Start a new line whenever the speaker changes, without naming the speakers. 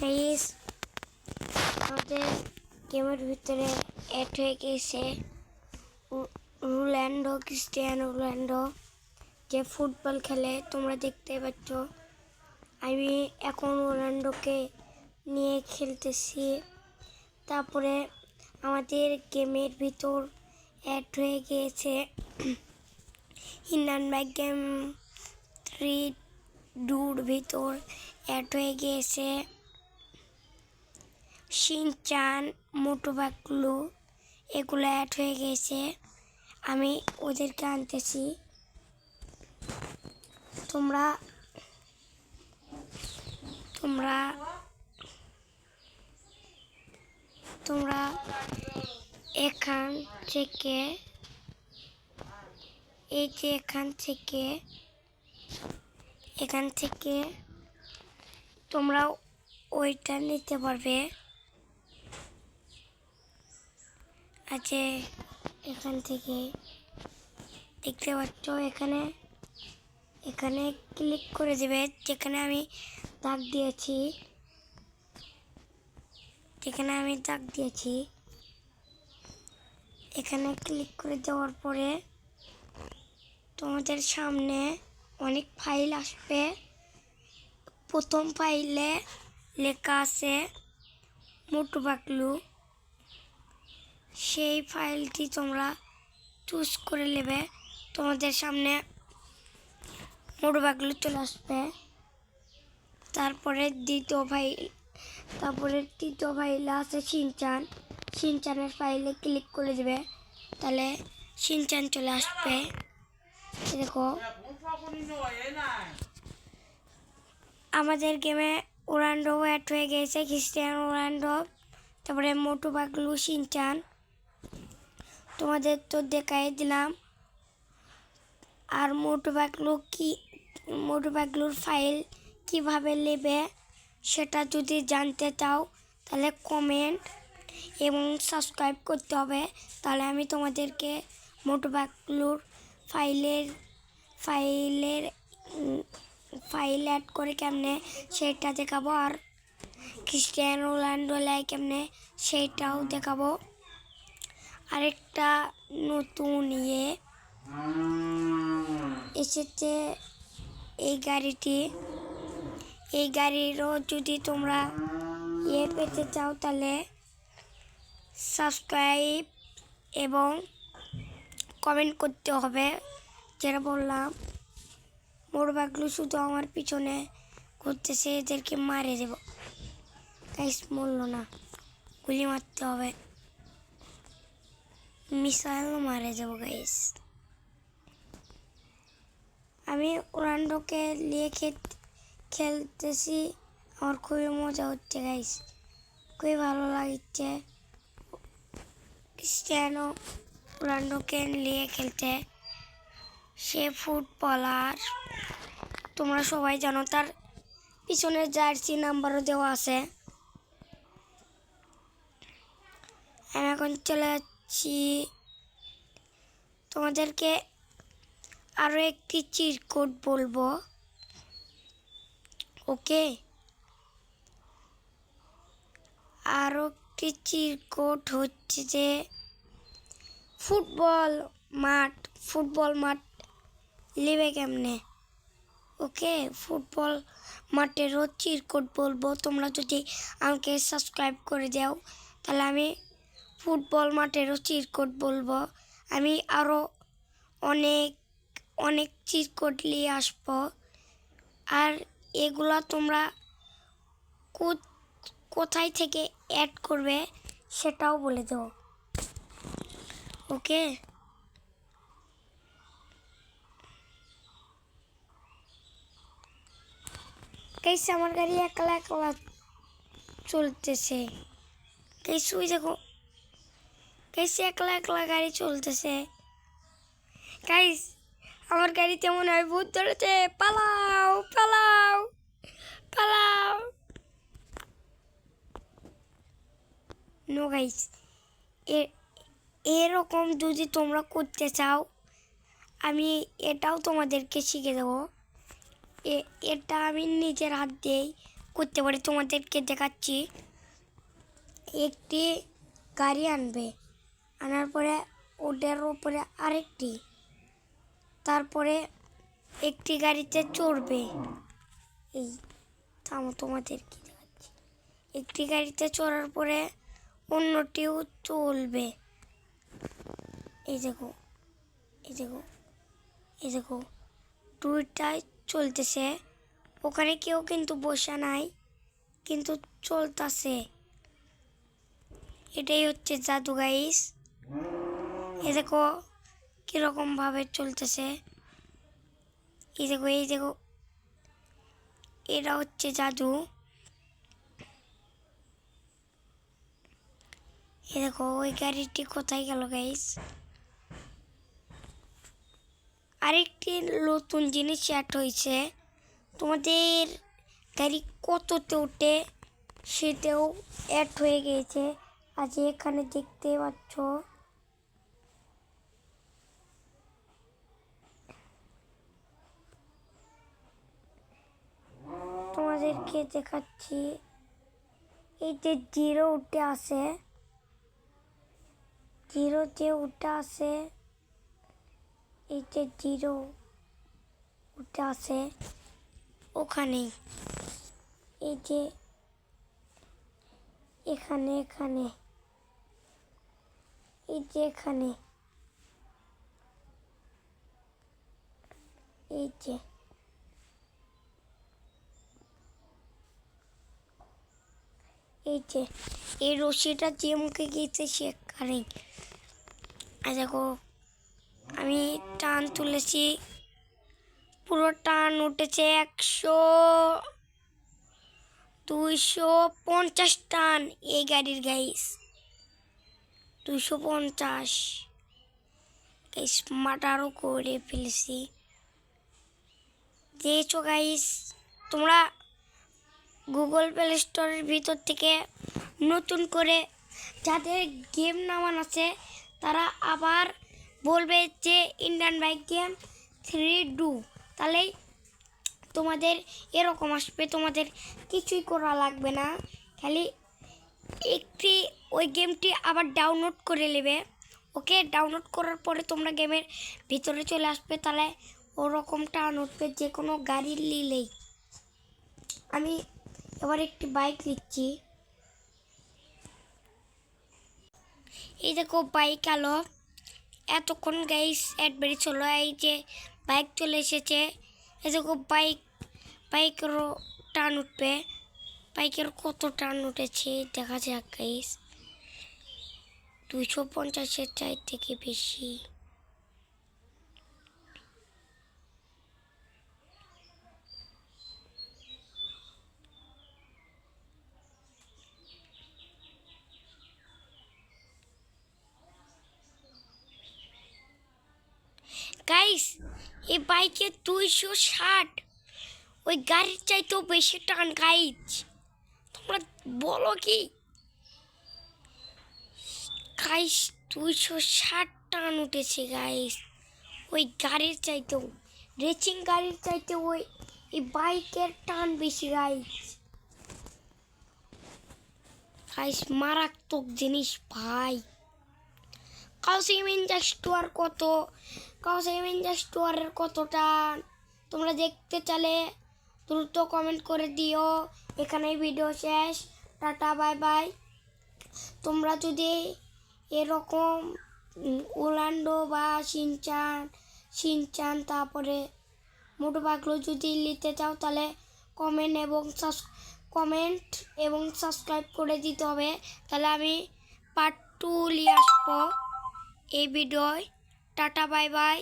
Guys, আমাদের গেমের ভিতরে অ্যাড হয়ে গেছে রোনাল্ডো, ক্রিস্টিয়ানো রোনাল্ডো যে ফুটবল খেলে তোমরা দেখতে পাচ্ছ। আমি এখন রোনাল্ডোকে নিয়ে খেলতেছি। তারপরে আমাদের গেমের ভিতর অ্যাড হয়ে গিয়েছে ইন্ডিয়ান বাইক গেম 3 ভিতর অ্যাড হয়ে গিয়েছে শিনচান, মোটু পাতলু, এগুলো অ্যাড হয়ে গেছে। আমি ওদেরকে আনতেছি। তোমরা তোমরা তোমরা এখান থেকে এই যে এখান থেকে তোমরা ওইটা নিতে পারবে। আচ্ছা, এখান থেকে দেখতে পাচ্ছ, এখানে ক্লিক করে দেবে যেখানে আমি দাগ দিয়েছি। এখানে ক্লিক করে দেওয়ার পরে তোমাদের সামনে অনেক ফাইল আসবে। প্রথম ফাইলে লেখা আছে মোটু পাতলু। সেই ফাইলটি তোমরা চুজ করে নেবে। তোমাদের সামনে মোটু পাতলু চলে আসবে। তারপরে তৃতীয় ফাইলে আছে শিনচানের ফাইলে ক্লিক করে দেবে, তাহলে শিনচান চলে আসবে। দেখো, আমাদের গেমে রোনাল্ডো অ্যাড হয়ে গেছে, ক্রিস্টিয়ানো রোনাল্ডো, তারপরে মোটু পাতলু, শিনচান। তোমাদের তো দেখাই দিলাম। আর মোটু পাতলুর ফাইল কিভাবে নেবে সেটা যদি জানতে চাও তাহলে কমেন্ট এবং সাবস্ক্রাইব করতে হবে। তাহলে আমি তোমাদেরকে মোটু পাতলুর ফাইল অ্যাড করে কেমনে সেটা দেখাবো, আর ক্রিস্টিয়ানো রোনাল্ডো লাই কেমনে সেইটাও দেখাবো। আরেকটা নতুন এসেছে এই গাড়িরও যদি তোমরা পেতে চাও তাহলে সাবস্ক্রাইব এবং কমেন্ট করতে হবে। যেটা বললাম, মোটু পাতলু শুধু আমার পিছনে ঘুরতেছে, এদেরকে মারে দেব। গাইস, মরল না, গুলি মারতে হবে, মিসাইল মারে দেব। গাইস, আমি রোনাল্ডোকে নিয়ে খেলতেছি, আমার খুবই মজা হচ্ছে। গাইস, খুবই ভালো লাগছে ক্রিস্টিয়ানো রোনাল্ডোকে নিয়ে খেলতে। সে ফুটবলার, তোমরা সবাই জানো। তার পিছনে জার্সি নাম্বারও দেওয়া আছে। আমি এখন চলে যাচ্ছি। তোমাদেরকে আরও একটি চিট কোড বলবো, ওকে? আরও একটি চিট কোড হচ্ছে যে ফুটবল মাঠ নেবে কেমনে, ওকে? ফুটবল মাঠেরও চিট কোড বলবো। তোমরা যদি আমাকে সাবস্ক্রাইব করে দাও তাহলে আমি ফুটবল মাঠেরও চিট কোড বলবো। আমি আরও অনেক চিট কোড নিয়ে আসবো। আর এগুলা তোমরা কোথায় থেকে অ্যাড করবে সেটাও বলে দেবো, ওকে? গাইস, আমার গাড়ি একলা চলতেছে। গাইস, ওই দেখো, গাইস, একলা গাড়ি চলতেছে। গাইস, আমার গাড়িতে মনে হয় ভূত ধরেছে। পালাও পালাও পালাও। নো গাইস, এরকম যদি তোমরা করতে চাও আমি এটাও তোমাদেরকে শিখে দেবো। এটা আমি নিজের হাত দিয়েই করতে পারি তোমাদেরকে দেখাচ্ছি। একটি গাড়ি আনবে, আনার পরে ওটার উপরে আরেকটি, তারপরে একটি গাড়িতে চড়বে। এই থামো, তোমাদেরকে দেখাচ্ছি। একটি গাড়িতে চড়ার পরে অন্যটিও চলবে। এই দেখো, এই দেখো, এই দেখো, দুইটাই চলতেছে। ওখানে কেউ কিন্তু বসা নাই, কিন্তু চলতেছে। এটাই হচ্ছে জাদু গাইস। এই দেখো কিরকম ভাবে চলতেছে। এই দেখো, এই দেখো, এটা হচ্ছে জাদু। এই দেখো ওই গাড়িটি কোথায় গেল গাইস। আরেকটি নতুন জিনিস অ্যাড হয়েছে, তোমাদের গাড়ি কততে ওঠে সেটাও অ্যাড হয়ে গিয়েছে। আজ এখানে দেখতে পাচ্ছ। তোমাদেরকে দেখাচ্ছি। এই যে জিরো উঠে আছে, জিরোতে উঠে আছে, এই যে জিরো উঠে আছে ওখানে, এই যে এখানে, এখানে, এই যে এখানে, এই যে এই যে এই রশিটা যে মুখে গিয়েছে সেখানে। দেখো আমি টান তুলেছি, পুরো টান উঠেছে 250 টান এই গাড়ির গাইস। 250 গাইস, মাটারও করে ফেলেছি। দেখছো গাইস, তোমরা গুগল প্লে স্টোরের ভিতর থেকে নতুন করে যাদের গেম নামান আছে তারা আবার বলবে যে ইন্ডিয়ান বাইক গেম 3 ডু, তাহলেই তোমাদের এরকম আসবে। তোমাদের কিছুই করা লাগবে না, খালি একটি ওই গেমটি আবার ডাউনলোড করে নেবে। ওকে, ডাউনলোড করার পরে তোমরা গেমের ভিতরে চলে আসবে, তাহলে ওরকম টান উঠবে যে কোনো গাড়ি নিলেই। আমি এবার একটি বাইক নিচ্ছি। এই দেখো বাইক আলো, এতক্ষণ গাইস অ্যাডভারি ছিল, এই যে বাইক চলে এসেছে। এই দেখো বাইকেরও টান উঠবে। বাইকের কত টান উঠেছে দেখা যাক গাইস। 250-এর চাই থেকে বেশি। গাইস এই বাইকে 260, ওই গাড়ির চাইতেও বেশি টান গাইস। তোমরা বলো কি গাইস, 260 টান উঠেছে গাইস। ওই গাড়ির চাইতেও, রেসিং গাড়ির চাইতে ওই এই বাইকের টান বেশি গাইস। গাইস মারাত্মক জিনিস ভাই। কাউসিমিনজাস্টুয়ারের কত টান তোমরা দেখতে চাইলে দ্রুত কমেন্ট করে দিও। এখানে ভিডিও শেষ, টাটা বাই বাই। তোমরা যদি এরকম ওলান্ডো বা শিনচান তারপরে মোটু পাগলু যদি নিতে চাও তাহলে কমেন্ট এবং সাবস্ক্রাইব করে দিতে হবে, তাহলে আমি পার্ট 2 নিয়ে আসবো এই ভিডিওয়। Tata bye bye.